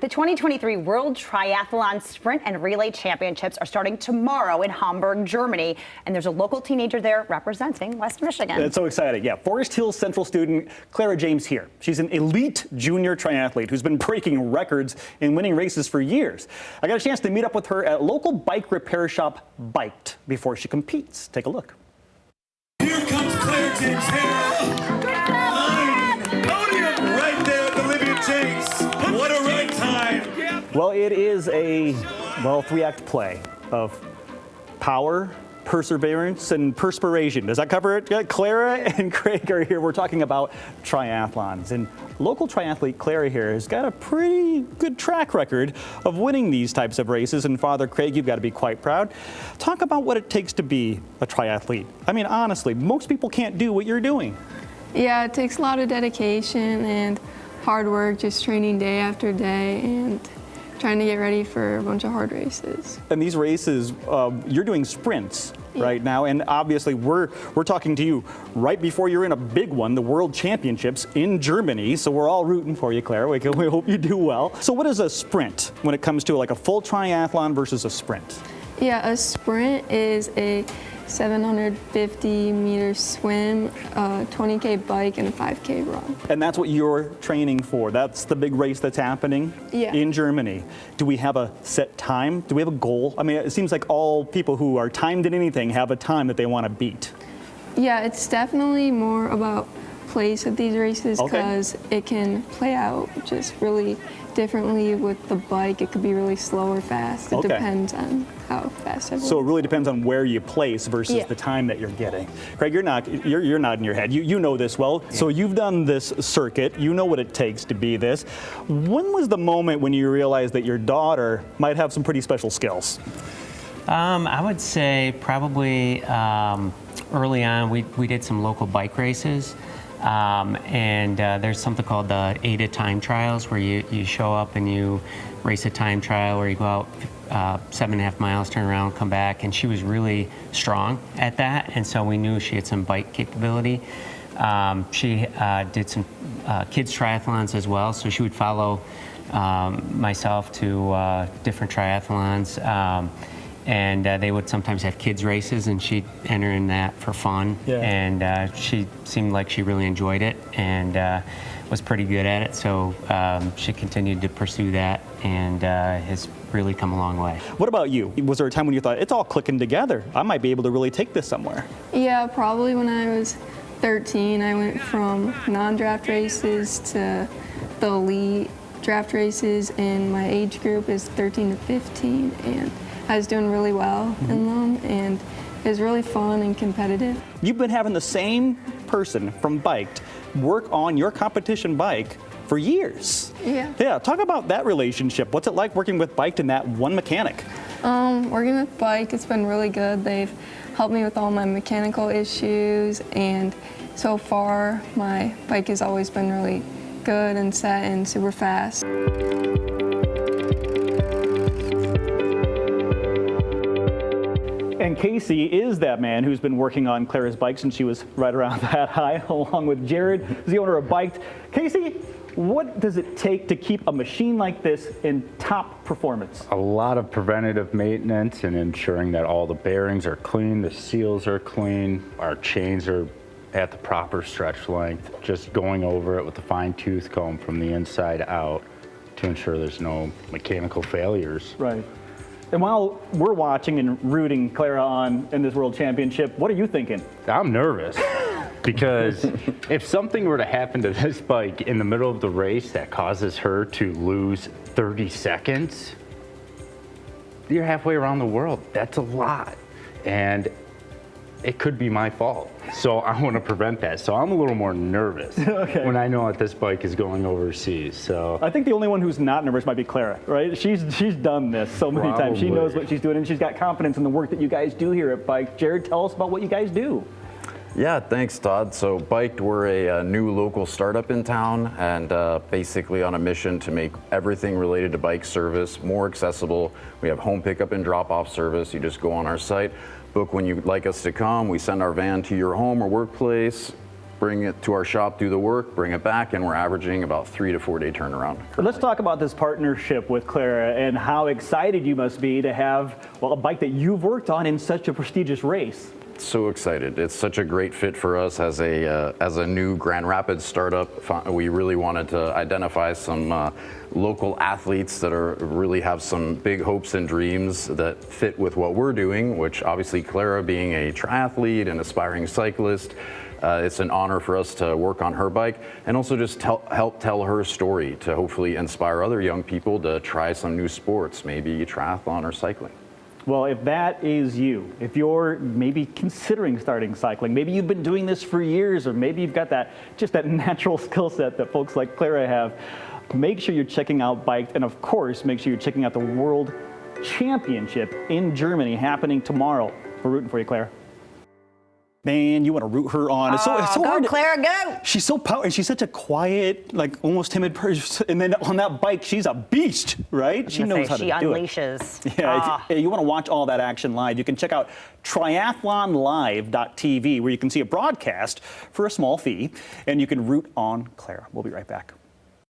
The 2023 World Triathlon Sprint and Relay Championships are starting tomorrow in Hamburg, Germany, and there's a local teenager there representing West Michigan. It's so exciting. Yeah, Forest Hills Central student Clara James here. She's an elite junior triathlete who's been breaking records and winning races for years. I got a chance to meet up with her at local bike repair shop Biked before she competes. Take a look. Here comes Clara James here. Podium right there at Olivia Chase. What a right time. Well, it is a, three-act play of power, perseverance, and perspiration. Does that cover it? Yeah, Clara and Craig are here. We're talking about triathlons. And local triathlete Clara here has got a pretty good track record of winning these types of races. And Father Craig, you've got to be quite proud. Talk about what it takes to be a triathlete. I mean, honestly, most people can't do what you're doing. Yeah, it takes a lot of dedication and hard work, just training day after day and trying to get ready for a bunch of hard races. And these races, you're doing sprints right now, and obviously we're talking to you right before you're in a big one, the World Championships in Germany, so we're all rooting for you, Clara. We hope you do well. So what is a sprint when it comes to like a full triathlon versus a sprint? Yeah, a sprint is a 750-meter swim, a 20K bike, and a 5K run. And that's what you're training for. That's the big race that's happening in Germany. Do we have a set time? Do we have a goal? I mean, it seems like all people who are timed in anything have a time that they want to beat. Yeah, it's definitely more about place at these races because it can play out just really differently with the bike. It could be really slow or fast. It depends on how fast everyone. So it really depends on where you place versus the time that you're getting. Craig, you're nodding your head. You know this well. Yeah. So you've done this circuit. You know what it takes to be this. When was the moment when you realized that your daughter might have some pretty special skills? I would say probably early on we did some local bike races. And there's something called the AIDA time trials where you show up and you race a time trial where you go out 7.5 miles, turn around, come back, and she was really strong at that, and so we knew she had some bike capability. She did some kids triathlons as well, so she would follow myself to different triathlons. And they would sometimes have kids races, and she'd enter in that for fun. Yeah. And she seemed like she really enjoyed it and was pretty good at it. So she continued to pursue that and has really come a long way. What about you? Was there a time when you thought, it's all clicking together, I might be able to really take this somewhere? Yeah, probably when I was 13. I went from non-draft races to the elite draft races, and my age group is 13 to 15. And I was doing really well in them, and it was really fun and competitive. You've been having the same person from Biked work on your competition bike for years. Yeah. Yeah, talk about that relationship. What's it like working with Biked and that one mechanic? Working with Bike, it's been really good. They've helped me with all my mechanical issues, and so far my bike has always been really good and set and super fast. And Casey is that man who's been working on Clara's bike since she was right around that high, along with Jared, who's the owner of Biked. Casey, what does it take to keep a machine like this in top performance? A lot of preventative maintenance and ensuring that all the bearings are clean, the seals are clean, our chains are at the proper stretch length, just going over it with a fine-tooth comb from the inside out to ensure there's no mechanical failures. Right. And while we're watching and rooting Clara on in this World Championship, what are you thinking? I'm nervous because if something were to happen to this bike in the middle of the race that causes her to lose 30 seconds, you're halfway around the world. That's a lot. And it could be my fault. So I want to prevent that. So I'm a little more nervous when I know that this bike is going overseas. So I think the only one who's not nervous might be Clara, right? She's done this so many times. She knows what she's doing, and she's got confidence in the work that you guys do here at Bike. Jared, tell us about what you guys do. Yeah, thanks, Todd. So Biked, we're a new local startup in town, and basically on a mission to make everything related to bike service more accessible. We have home pickup and drop-off service. You just go on our site, book when you'd like us to come. We send our van to your home or workplace, bring it to our shop, do the work, bring it back, and we're averaging about 3 to 4 day turnaround. But let's talk about this partnership with Clara and how excited you must be to have, well, a bike that you've worked on in such a prestigious race. So excited. It's such a great fit for us as a new Grand Rapids startup. We really wanted to identify some local athletes that really have some big hopes and dreams that fit with what we're doing, which obviously Clara being a triathlete and aspiring cyclist, it's an honor for us to work on her bike and also just help tell her story to hopefully inspire other young people to try some new sports, maybe triathlon or cycling. Well, if that is you, if you're maybe considering starting cycling, maybe you've been doing this for years, or maybe you've got that natural skill set that folks like Clara have, make sure you're checking out Biked, and of course, make sure you're checking out the World Championship in Germany happening tomorrow. We're rooting for you, Clara. Man, you want to root her on. It's so Go, hard. Clara, go! She's so powerful, and she's such a quiet, like almost timid person. And then on that bike, she's a beast, right? She knows how to do it. She unleashes. Yeah, if you want to watch all that action live, you can check out triathlonlive.tv, where you can see a broadcast for a small fee, and you can root on Clara. We'll be right back.